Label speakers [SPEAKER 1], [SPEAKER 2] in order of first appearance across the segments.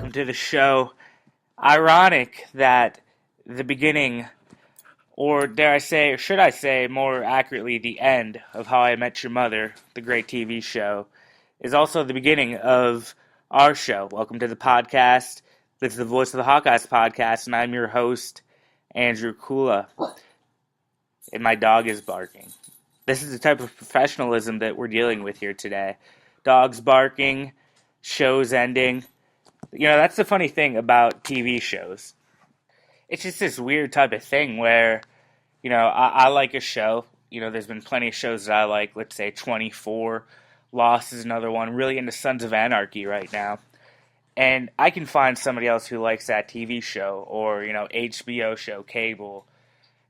[SPEAKER 1] welcome to the show. Ironic that the beginning, or dare I say, or should I say more accurately, the end of How I Met Your Mother, the great TV show, is also the beginning of our show. Welcome to the podcast. This is the Voice of the Hawkeyes podcast, and I'm your host, Andrew Kula. And my dog is barking. This is the type of professionalism that we're dealing with here today. Dogs barking, shows ending. That's the funny thing about TV shows. It's just this weird type of thing where, I like a show. There's been plenty of shows that I like. Let's say 24. Lost is another one. Really into Sons of Anarchy right now. And I can find somebody else who likes that TV show or, HBO show, cable.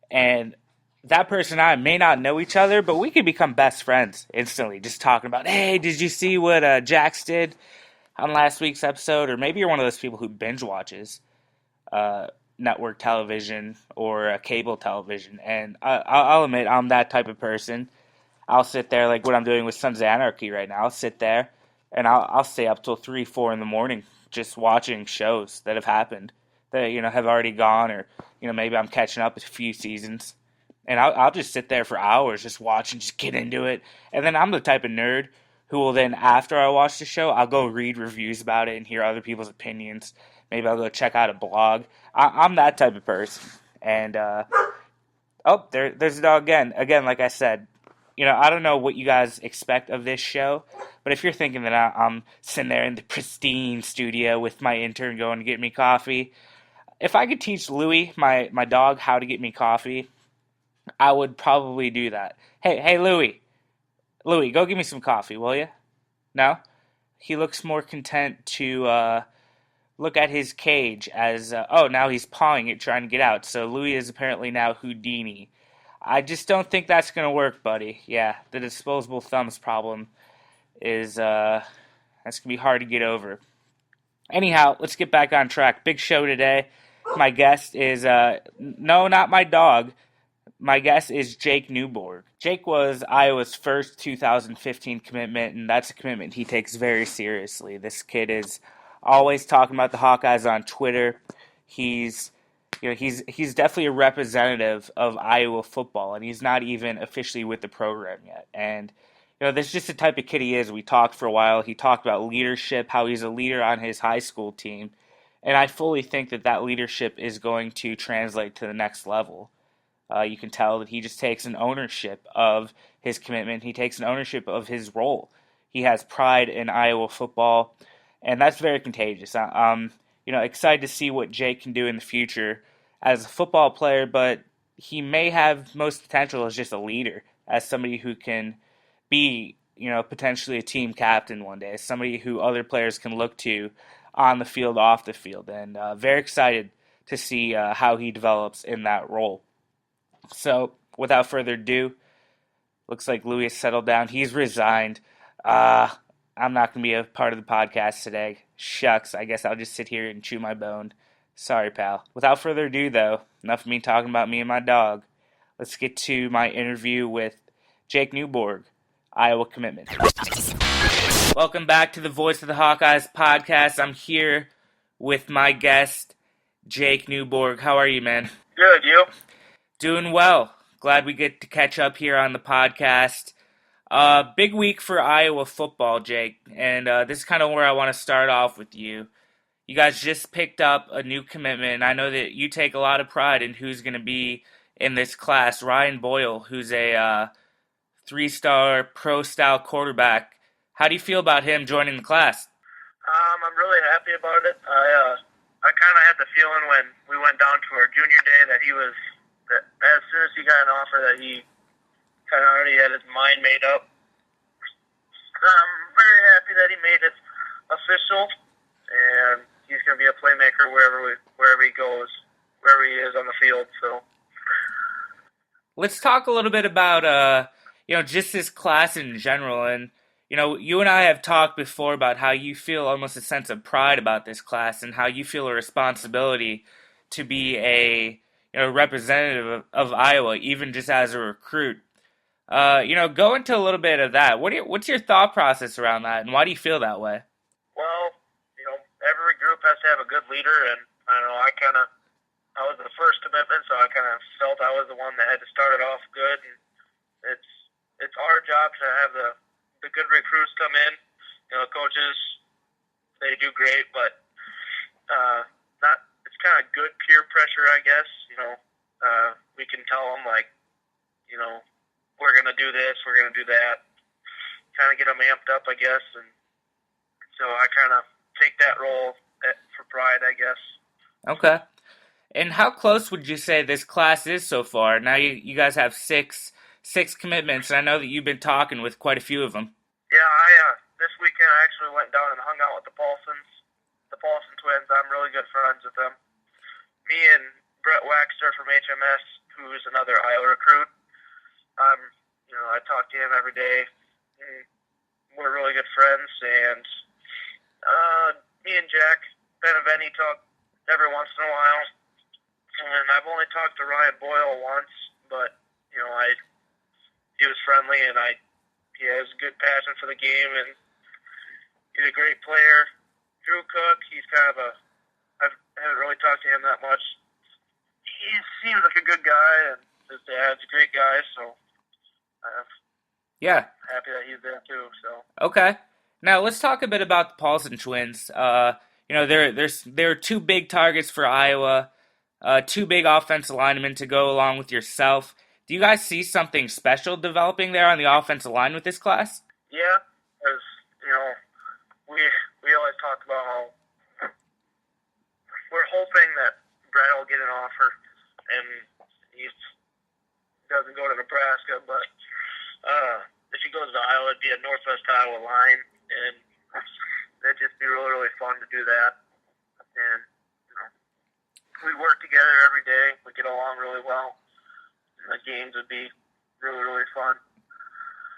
[SPEAKER 1] And that person and I may not know each other, but we could become best friends instantly. Just talking about, hey, did you see what Jax did on last week's episode? Or maybe you're one of those people who binge watches network television or cable television. And I'll admit, I'm that type of person. I'll sit there like what I'm doing with Sons of Anarchy right now. I'll sit there and I'll stay up till 3, 4 in the morning just watching shows that have happened that, have already gone, or, maybe I'm catching up a few seasons. And I'll just sit there for hours just watch and just get into it. And then I'm the type of nerd who will then, after I watch the show, I'll go read reviews about it and hear other people's opinions. Maybe I'll go check out a blog. I'm that type of person. And, there's a dog again. Again, like I said, I don't know what you guys expect of this show, but if you're thinking that I'm sitting there in the pristine studio with my intern going to get me coffee, if I could teach Louie, my dog, how to get me coffee, I would probably do that. Hey, Louie, go give me some coffee, will you? No? He looks more content to look at his cage as, now he's pawing it, trying to get out. So Louie is apparently now Houdini. I just don't think that's going to work, buddy. Yeah, the disposable thumbs problem is, that's going to be hard to get over. Anyhow, let's get back on track. Big show today. My guest is, no, not my dog. My guest is Jake Newborg. Jake was Iowa's first 2015 commitment, and that's a commitment he takes very seriously. This kid is always talking about the Hawkeyes on Twitter. He's definitely a representative of Iowa football, and he's not even officially with the program yet. And that's just the type of kid he is. We talked for a while. He talked about leadership, how he's a leader on his high school team, and I fully think that leadership is going to translate to the next level. You can tell that he just takes an ownership of his commitment. He takes an ownership of his role. He has pride in Iowa football, and that's very contagious. I'm excited to see what Jake can do in the future as a football player, but he may have most potential as just a leader, as somebody who can be, potentially a team captain one day, as somebody who other players can look to on the field, off the field, and very excited to see how he develops in that role. So, without further ado, looks like Louis has settled down. He's resigned. I'm not going to be a part of the podcast today. Shucks, I guess I'll just sit here and chew my bone. Sorry, pal. Without further ado, though, enough of me talking about me and my dog. Let's get to my interview with Jake Newborg, Iowa commitment. Welcome back to the Voice of the Hawkeyes podcast. I'm here with my guest, Jake Newborg. How are you, man?
[SPEAKER 2] Good, you?
[SPEAKER 1] Doing well. Glad we get to catch up here on the podcast. Big week for Iowa football, Jake, and this is kind of where I want to start off with you. You guys just picked up a new commitment, and I know that you take a lot of pride in who's going to be in this class. Ryan Boyle, who's a 3-star pro-style quarterback. How do you feel about him joining the class?
[SPEAKER 2] I'm really happy about it. I kind of had the feeling when we went down to our junior day that as soon as he got an offer that he kind of already had his mind made up. I'm very happy that he made it official, and he's going to be a playmaker wherever he goes, wherever he is on the field. So,
[SPEAKER 1] let's talk a little bit about just this class in general. And you and I have talked before about how you feel almost a sense of pride about this class, and how you feel a responsibility to be a representative of Iowa, even just as a recruit. Go into a little bit of that. What's your thought process around that, and why do you feel that way?
[SPEAKER 2] Well, every group group has to have a good leader, and I don't know, I was the first commitment, so I kind of felt I was the one that had to start it off good. And it's our job to have the good recruits come in. You know, coaches, they do great, but not. It's kind of good peer pressure, I guess. You know, we can tell them like, you know, we're gonna do this, we're gonna do that. Kind of get them amped up, I guess, and so I kind of take that role for pride, I guess.
[SPEAKER 1] Okay. And how close would you say this class is so far? Now you guys have six commitments, and I know that you've been talking with quite a few of them.
[SPEAKER 2] Yeah, this weekend I actually went down and hung out with the Paulson twins. I'm really good friends with them. Me and Brett Waxter from HMS, who's another Iowa recruit. I talk to him every day. We're really good friends, and me and Jack Beneventi talk every once in a while. And I've only talked to Ryan Boyle once, but he was friendly, and he has good passion for the game, and he's a great player. Drew Cook, he's kind of I haven't really talked to him that much. He seems like a good guy, and his dad's a great guy, so
[SPEAKER 1] Yeah.
[SPEAKER 2] happy that he's there too. So
[SPEAKER 1] Okay. Now let's talk a bit about the Paulson twins. There are two big targets for Iowa, two big offensive linemen to go along with yourself. Do you guys see something special developing there on the offensive line with this class?
[SPEAKER 2] yeah, because we always talk about how we're hoping that Brett will get an offer, and he doesn't go to Nebraska, but if he goes to Iowa, it'd be a Northwest Iowa line, and it'd just be really, really fun to do that. And we work together every day. We get along really well. And the games would be really, really fun.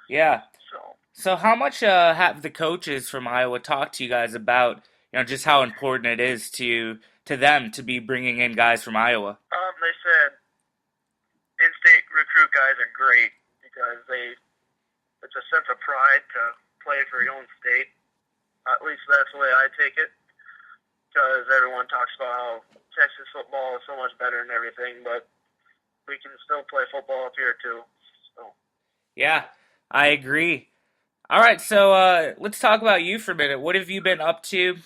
[SPEAKER 1] Yeah.
[SPEAKER 2] So
[SPEAKER 1] So how much have the coaches from Iowa talked to you guys about, just how important it is to them to be bringing in guys from Iowa?
[SPEAKER 2] they said in-state recruit guys are great because it's a sense of pride to play for your own state. At least that's the way I take it, because everyone talks about how Texas football is so much better and everything, but we can still play football up here too. So
[SPEAKER 1] Yeah, I agree. All right, so let's talk about you for a minute. What have you been up to?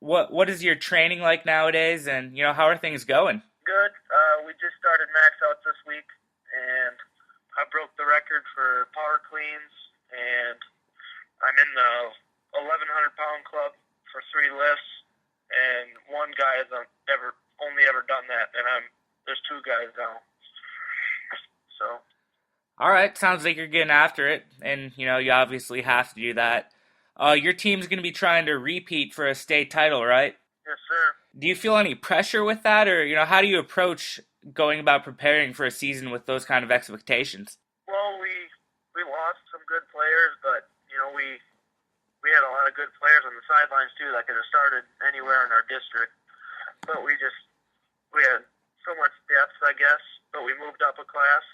[SPEAKER 1] What is your training like nowadays, and how are things going?
[SPEAKER 2] good. We just started max outs this week, and I broke the record for power cleans, and I'm in the 1,100-pound club for 3 lifts, and one guy has only ever done that, and there's 2 guys now. So
[SPEAKER 1] All right, sounds like you're getting after it, and you obviously have to do that. Your team's going to be trying to repeat for a state title, right?
[SPEAKER 2] yes, sir.
[SPEAKER 1] Do you feel any pressure with that, or how do you approach going about preparing for a season with those kind of expectations?
[SPEAKER 2] Well, we lost some good players, but we had a lot of good players on the sidelines too that could have started anywhere in our district. But we had so much depth, I guess. But we moved up a class.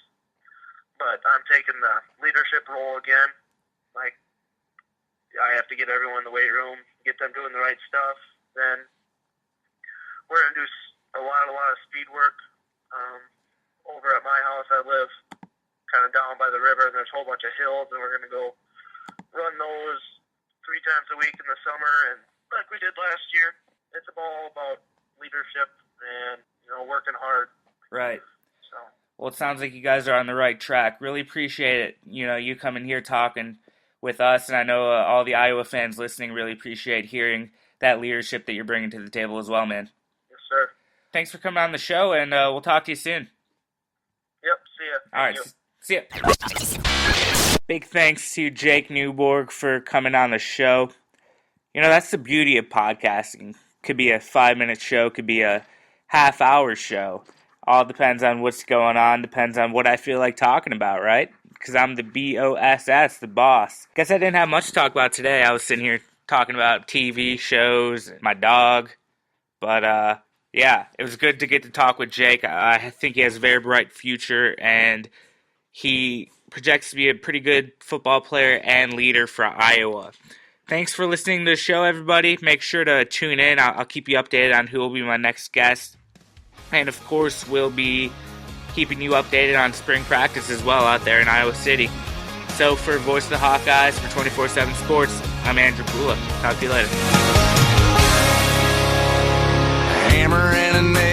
[SPEAKER 2] But I'm taking the leadership role again. Like, I have to get everyone in the weight room, get them doing the right stuff. Then we're gonna do a lot of speed work. Over at my house, I live kind of down by the river, and there's a whole bunch of hills, and we're gonna go run those 3 times a week in the summer, and like we did last year. It's all about leadership and working hard.
[SPEAKER 1] Right.
[SPEAKER 2] So
[SPEAKER 1] Well, it sounds like you guys are on the right track. Really appreciate it. You coming here talking with us, and I know all the Iowa fans listening really appreciate hearing that leadership that you're bringing to the table as well, man.
[SPEAKER 2] yes, sir.
[SPEAKER 1] Thanks for coming on the show, and we'll talk to you soon.
[SPEAKER 2] Yep. See ya.
[SPEAKER 1] All right,
[SPEAKER 2] Thank you.
[SPEAKER 1] see ya. Big thanks to Jake Newborg for coming on the show. That's the beauty of podcasting. Could be a 5-minute show, could be a half-hour show. All depends on what's going on, depends on what I feel like talking about, right? Because I'm the BOSS, the boss. Guess I didn't have much to talk about today. I was sitting here talking about TV shows, my dog. But, yeah, it was good to get to talk with Jake. I think he has a very bright future, and he projects to be a pretty good football player and leader for Iowa. Thanks for listening to the show, everybody. Make sure to tune in. I'll keep you updated on who will be my next guest. And, of course, we'll be keeping you updated on spring practice as well out there in Iowa City. So, for Voice of the Hawkeyes for 24/7 Sports, I'm Andrew Pula. Talk to you later.
[SPEAKER 3] Hammer and a nail.